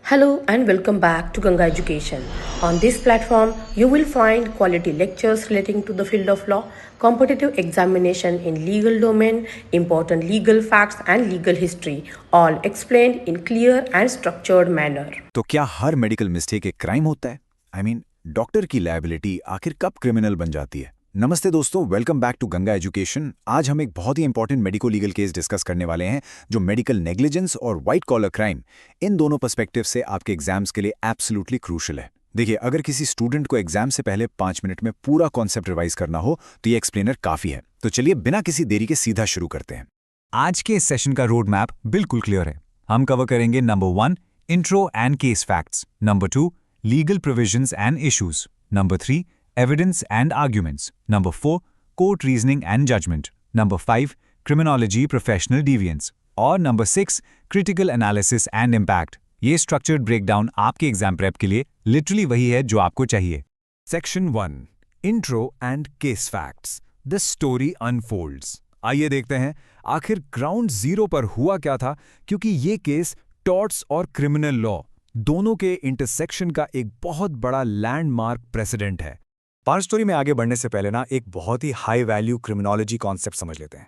Hello and welcome back to Ganga Education. On this platform, you will find quality lectures relating to the field of law, competitive examination in legal domain, important legal facts and legal history, all explained in clear and structured manner. तो क्या हर medical mistake एक crime होता है? Doctor की liability आखिर कब criminal बन जाती है? नमस्ते दोस्तों, welcome back to Ganga education. आज हम एक बहुत ही important medico legal case discuss करने वाले हैं जो मेडिकल नेग्लिजेंस और व्हाइट कॉलर क्राइम, इन दोनों पर्सपेक्टिव से आपके एग्जाम्स के लिए एब्सोल्युटली क्रूशियल है। देखिए, अगर किसी स्टूडेंट को एग्जाम से पहले 5 मिनट में पूरा कॉन्सेप्ट रिवाइज करना हो तो ये एक्सप्लेनर काफी है। तो चलिए बिना किसी देरी के सीधा शुरू करते हैं। आज के इस सेशन का रोड मैप बिल्कुल क्लियर है। हम कवर करेंगे number 1 intro and case facts, number 2 legal provisions and issues, number 3 evidence and arguments, number 4 court reasoning and judgment, number 5 criminology professional deviance और number 6 critical analysis and impact। ये structured breakdown आपके exam prep के लिए literally वही है जो आपको चाहिए। Section 1 Intro and Case Facts The Story Unfolds। आइए देखते हैं आखिर ग्राउंड जीरो पर हुआ क्या था, क्योंकि ये केस टॉर्ट्स और क्रिमिनल लॉ दोनों के इंटरसेक्शन का एक बहुत बड़ा लैंडमार्क प्रेसिडेंट है। पार्ट स्टोरी में आगे बढ़ने से पहले एक बहुत ही हाई वैल्यू क्रिमिनोलॉजी कॉन्सेप्ट समझ लेते हैं।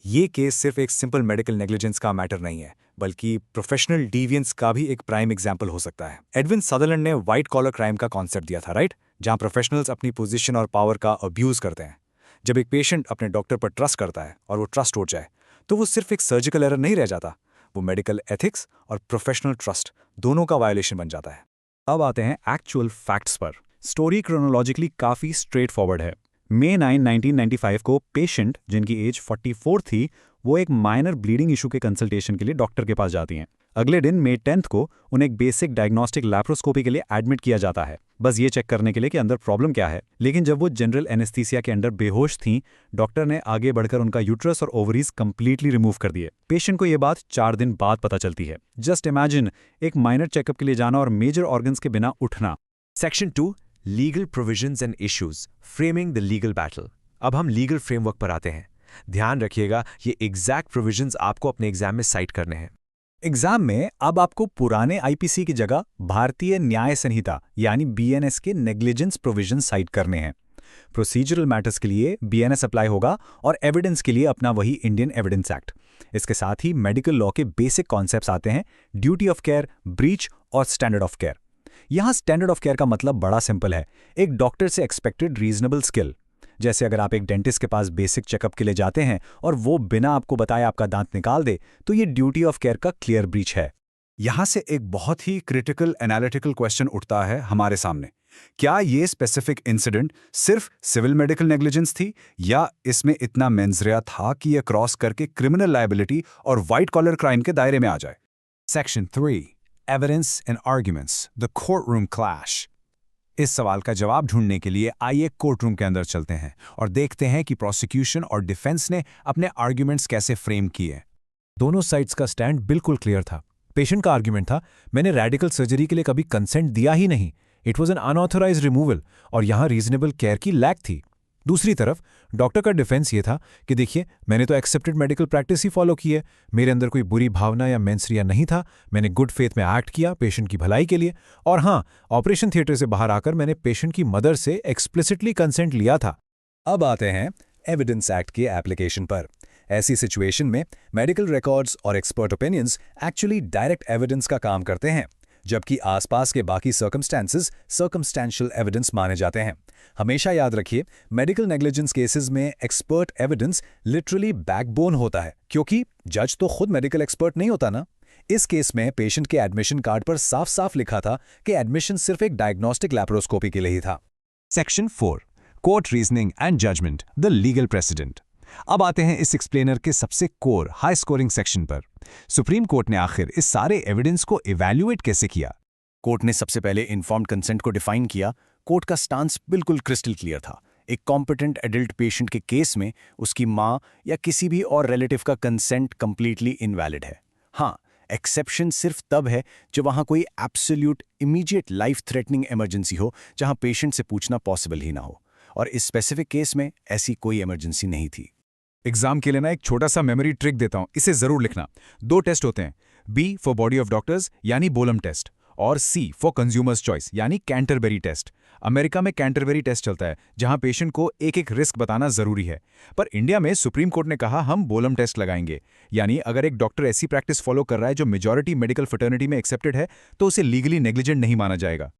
ये केस सिर्फ एक सिंपल मेडिकल नेग्लिजेंस का मैटर नहीं है, बल्कि प्रोफेशनल डिवियंस का भी एक प्राइम एग्जाम्पल हो सकता है। एडविन सदरलैंड ने व्हाइट कॉलर क्राइम का कॉन्सेप्ट दिया था, राइट, जहां प्रोफेशनल्स अपनी पोजीशन और पावर का अब्यूज करते हैं। जब एक पेशेंट अपने डॉक्टर पर ट्रस्ट करता है और वो ट्रस्ट टूट जाए तो वो सिर्फ एक सर्जिकल एरर नहीं रह जाता, वो मेडिकल एथिक्स और प्रोफेशनल ट्रस्ट दोनों का वायोलेशन बन जाता है। अब आते हैं एक्चुअल फैक्ट्स पर। स्टोरी क्रोनोलॉजिकली काफ़ी स्ट्रेट फॉरवर्ड है। मई 9, 1995 को पेशेंट, जिनकी एज 44 थी, वो एक माइनर ब्लीडिंग इशू के कंसल्टेशन के लिए डॉक्टर के पास जाती हैं। अगले दिन मई 10 को उन्हें एक बेसिक डायग्नोस्टिक लैप्रोस्कोपी के लिए एडमिट किया जाता है, बस ये चेक करने के लिए कि अंदर प्रॉब्लम क्या है। लेकिन जब वो जनरल एनेस्थीसिया के अंडर बेहोश थीं, डॉक्टर ने आगे बढ़कर उनका यूट्रस और ओवरीज कंप्लीटली रिमूव कर दिए। पेशेंट को ये बात 4 दिन बाद पता चलती है। जस्ट इमेजिन, एक माइनर चेकअप के लिए जाना और मेजर ऑर्गन्स के बिना उठना। Section 2 legal provisions and issues framing the legal battle. अब हम लीगल फ्रेमवर्क पर आते हैं। ध्यान रखिएगा, ये एग्जैक्ट प्रोविजंस आपको अपने एग्जाम में साइट करने हैं। एग्जाम में अब आपको पुराने आईपीसी की जगह भारतीय न्याय संहिता यानी बीएनएस के नेग्लिजेंस प्रोविजन साइट करने हैं। प्रोसीजरल मैटर्स के लिए बीएनएस अप्लाई होगा और एविडेंस के लिए अपना वही इंडियन एविडेंस एक्ट। इसके साथ ही मेडिकल लॉ के बेसिक कॉन्सेप्ट्स आते हैं, ड्यूटी ऑफ केयर, ब्रीच और स्टैंडर्ड ऑफ केयर। यहाँ स्टैंडर्ड ऑफ केयर का मतलब बड़ा सिंपल है, एक डॉक्टर से एक्सपेक्टेड रीजनेबल स्किल। जैसे अगर आप एक डेंटिस्ट के पास बेसिक चेकअप के लिए जाते हैं और वो बिना आपको बताए आपका दांत निकाल दे, तो ये ड्यूटी ऑफ केयर का क्लियर ब्रीच है। यहाँ से एक बहुत ही क्रिटिकल एनालिटिकल क्वेश्चन उठता है हमारे सामने, क्या ये स्पेसिफिक इंसिडेंट सिर्फ सिविल मेडिकल नेग्लिजेंस थी या इसमें इतना मेंजरिया था कि यह क्रॉस करके क्रिमिनल लायबिलिटी और व्हाइट कॉलर क्राइम के दायरे में आ जाए? Section 3 Evidence and Arguments, the Courtroom Clash। इस सवाल का जवाब ढूंढने के लिए आइए कोर्टरूम के अंदर चलते हैं और देखते हैं कि प्रोसिक्यूशन और डिफेंस ने अपने आर्ग्यूमेंट्स कैसे फ्रेम किए। दोनों साइड्स का स्टैंड बिल्कुल क्लियर था। पेशेंट का आर्ग्यूमेंट था, मैंने रेडिकल सर्जरी के लिए कभी कंसेंट दिया ही नहीं, it was an unauthorised removal, और यहाँ रीजनेबल केयर की लैक थी। दूसरी तरफ डॉक्टर का डिफेंस ये था कि देखिए, मैंने तो एक्सेप्टेड मेडिकल प्रैक्टिस ही फॉलो की है, मेरे अंदर कोई बुरी भावना या मेंसरिया नहीं था, मैंने गुड फेथ में एक्ट किया पेशेंट की भलाई के लिए, और हाँ, ऑपरेशन थिएटर से बाहर आकर मैंने पेशेंट की मदर से एक्सप्लिसिटली कंसेंट लिया था। अब आते हैं एविडेंस एक्ट के एप्लीकेशन पर। ऐसी सिचुएशन में मेडिकल रिकॉर्ड्स और expert opinions actually direct evidence का काम करते हैं, जबकि आसपास के बाकी सर्कमस्टेंसेस सर्कमस्टेंशियल एविडेंस माने जाते हैं। हमेशा याद रखिए, मेडिकल नेग्लिजेंस केसेस में एक्सपर्ट एविडेंस लिटरली बैकबोन होता है, क्योंकि जज तो खुद मेडिकल एक्सपर्ट नहीं होता ना। इस केस में पेशेंट के एडमिशन कार्ड पर साफ साफ लिखा था कि एडमिशन सिर्फ एक डायग्नोस्टिक लैप्रोस्कोपी के लिए ही था। Section 4 court reasoning and judgment, the legal precedent. अब आते हैं इस एक्सप्लेनर के सबसे कोर हाई स्कोरिंग सेक्शन पर। सुप्रीम कोर्ट ने आखिर इस सारे एविडेंस को इवैल्यूएट कैसे किया? कोर्ट ने सबसे पहले इन्फॉर्म्ड कंसेंट को डिफाइन किया। कोर्ट का स्टांस बिल्कुल क्रिस्टल क्लियर था। एक कॉम्पिटेंट एडल्ट पेशेंट के केस में उसकी माँ या किसी भी और रिलेटिव का कंसेंट कंप्लीटली इनवैलिड है। हाँ, एक्सेप्शन सिर्फ तब है जब वहाँ कोई absolute immediate life threatening emergency हो, जहाँ पेशेंट से पूछना पॉसिबल ही ना हो, और इस स्पेसिफिक केस में ऐसी कोई इमरजेंसी नहीं थी। एग्जाम के लिए ना एक छोटा सा मेमोरी ट्रिक देता हूं, इसे जरूर लिखना। 2 टेस्ट होते हैं, B for body of doctors यानी बोलम टेस्ट, और C फॉर कंज्यूमर्स चॉइस यानी कैंटरबरी टेस्ट। अमेरिका में कैंटरबरी टेस्ट चलता है जहां पेशेंट को एक एक रिस्क बताना जरूरी है, पर इंडिया में सुप्रीम कोर्ट ने कहा हम बोलम टेस्ट लगाएंगे, यानी अगर एक डॉक्टर ऐसी प्रैक्टिस फॉलो कर रहा है जो मेजॉरिटी मेडिकल फ्रेटर्निटी में एक्सेप्टेड है तो उसे लीगली नेग्लिजेंट नहीं माना जाएगा।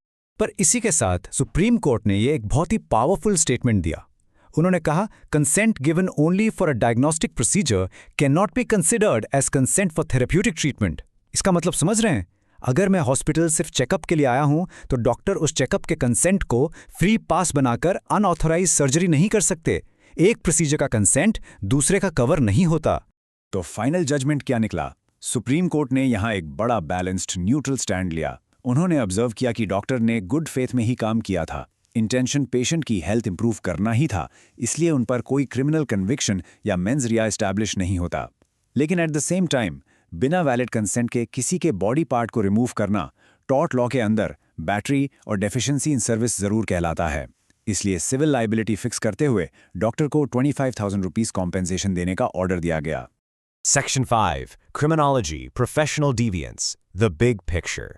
पर इसी के साथ सुप्रीम कोर्ट ने ये एक बहुत ही पावरफुल स्टेटमेंट दिया। उन्होंने कहा consent given only for a diagnostic procedure can not be considered as consent for therapeutic treatment. इसका मतलब समझ रहे हैं? अगर मैं हॉस्पिटल सिर्फ चेकअप के लिए आया हूं तो डॉक्टर उस चेकअप के कंसेंट को फ्री पास बनाकर अनऑथराइज सर्जरी नहीं कर सकते। एक प्रोसीजर का कंसेंट दूसरे का कवर नहीं होता। तो फाइनल जजमेंट क्या निकला? सुप्रीम कोर्ट ने यहां एक बड़ा बैलेंस्ड न्यूट्रल स्टैंड लिया। उन्होंने ऑब्जर्व किया कि डॉक्टर ने गुड फेथ में ही काम किया था, इंटेंशन पेशेंट की हेल्थ इंप्रूव करना ही था, इसलिए उन पर कोई क्रिमिनल कन्विक्शन या मेंस रिया एस्टैब्लिश नहीं होता। लेकिन एट द सेम टाइम बिना वैलिड कंसेंट के किसी के बॉडी पार्ट को रिमूव करना टॉर्ट लॉ के अंदर बैटरी और डेफिशिएंसी इन सर्विस जरूर कहलाता है। इसलिए सिविल लाइबिलिटी फिक्स करते हुए डॉक्टर को 25,000 रुपीस कॉम्पेंसेशन देने का ऑर्डर दिया गया। Section 5 Criminology Professional Deviance The Big Picture।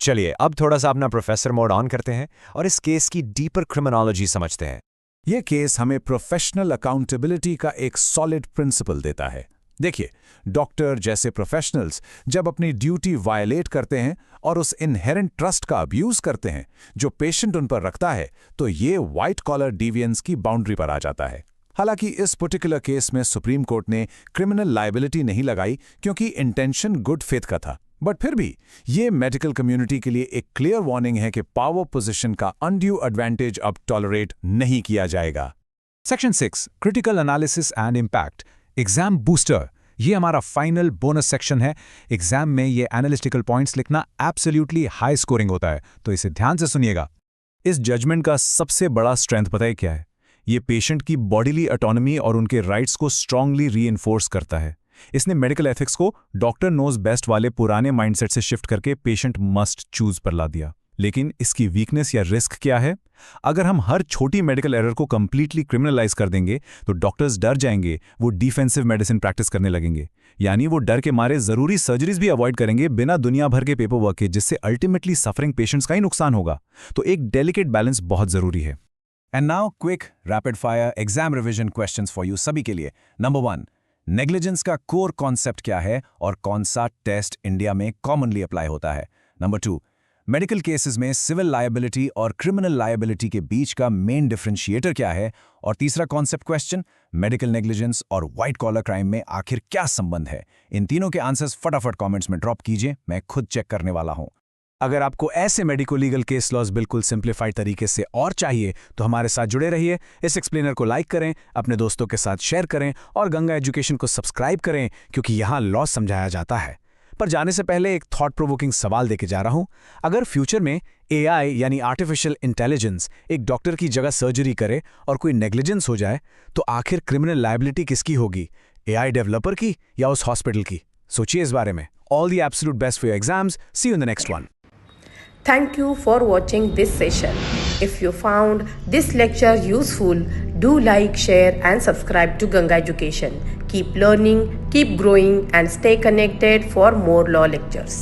चलिए अब थोड़ा सा अपना प्रोफेसर मोड ऑन करते हैं और इस केस की डीपर क्रिमिनोलॉजी समझते हैं। यह केस हमें प्रोफेशनल अकाउंटेबिलिटी का एक सॉलिड प्रिंसिपल देता है। देखिए, डॉक्टर जैसे प्रोफेशनल्स जब अपनी ड्यूटी वायलेट करते हैं और उस इनहेरेंट ट्रस्ट का अब्यूज करते हैं जो पेशेंट उन पर रखता है, तो ये व्हाइट कॉलर डिविएंस की बाउंड्री पर आ जाता है। हालांकि इस पर्टिकुलर केस में सुप्रीम कोर्ट ने क्रिमिनल लायबिलिटी नहीं लगाई क्योंकि इंटेंशन गुड फेथ का था, बट फिर भी ये मेडिकल कम्युनिटी के लिए एक क्लियर वार्निंग है कि पावर पोजीशन का अनड्यू एडवांटेज अब टॉलरेट नहीं किया जाएगा। Section 6 critical analysis and impact exam booster. ये हमारा फाइनल बोनस सेक्शन है। एग्जाम में ये एनालिटिकल पॉइंट्स लिखना एब्सोल्युटली हाई स्कोरिंग होता है, तो इसे ध्यान से सुनिएगा। इस जजमेंट का सबसे बड़ा स्ट्रेंथ पता है क्या है? ये पेशेंट की बॉडीली ऑटोनॉमी और उनके राइट्स को स्ट्रांगली रीइंफोर्स करता है। इसने मेडिकल एथिक्स को डॉक्टर नोज बेस्ट वाले पुराने माइंडसेट से शिफ्ट करके पेशेंट मस्ट चूज पर ला दिया। लेकिन इसकी वीकनेस या रिस्क क्या है? अगर हम हर छोटी मेडिकल एरर को कंप्लीटली क्रिमिनलाइज कर देंगे तो डॉक्टर्स डर जाएंगे, वो डिफेंसिव मेडिसिन प्रैक्टिस करने लगेंगे, यानी वो डर के मारे जरूरी सर्जरीज भी अवॉइड करेंगे बिना दुनिया भर के पेपर वर्क के, जिससे अल्टीमेटली सफरिंग पेशेंट्स का ही नुकसान होगा। तो एक डेलिकेट बैलेंस बहुत जरूरी है। And now quick rapid fire exam revision questions for you सभी के लिए। नंबर 1, नेग्लिजेंस का कोर कॉन्सेप्ट क्या है और कौन सा टेस्ट इंडिया में कॉमनली अप्लाई होता है? नंबर 2, मेडिकल केसेस में सिविल लायबिलिटी और क्रिमिनल लायबिलिटी के बीच का मेन डिफरेंशिएटर क्या है? और तीसरा कॉन्सेप्ट क्वेश्चन, मेडिकल नेग्लिजेंस और व्हाइट कॉलर क्राइम में आखिर क्या संबंध है? इन तीनों के आंसर्स फटाफट कमेंट्स में ड्रॉप कीजिए, मैं खुद चेक करने वाला हूं। अगर आपको ऐसे मेडिको लीगल केस लॉज बिल्कुल सिंप्लीफाइड तरीके से और चाहिए तो हमारे साथ जुड़े रहिए। इस एक्सप्लेनर को लाइक करें, अपने दोस्तों के साथ शेयर करें और गंगा एजुकेशन को सब्सक्राइब करें, क्योंकि यहाँ लॉ समझाया जाता है। पर जाने से पहले एक थॉट प्रोवोकिंग सवाल देके जा रहा हूं। अगर फ्यूचर में एआई यानी आर्टिफिशियल इंटेलिजेंस एक डॉक्टर की जगह सर्जरी करे और कोई नेग्लिजेंस हो जाए, तो आखिर क्रिमिनल लायबिलिटी किसकी होगी? एआई डेवलपर की या उस हॉस्पिटल की? सोचिए इस बारे में। All the absolute best for your exams. See you in the next one. Thank you for watching this session. If you found this lecture useful, do like, share and subscribe to Ganga Education. Keep learning, keep growing and stay connected for more law lectures.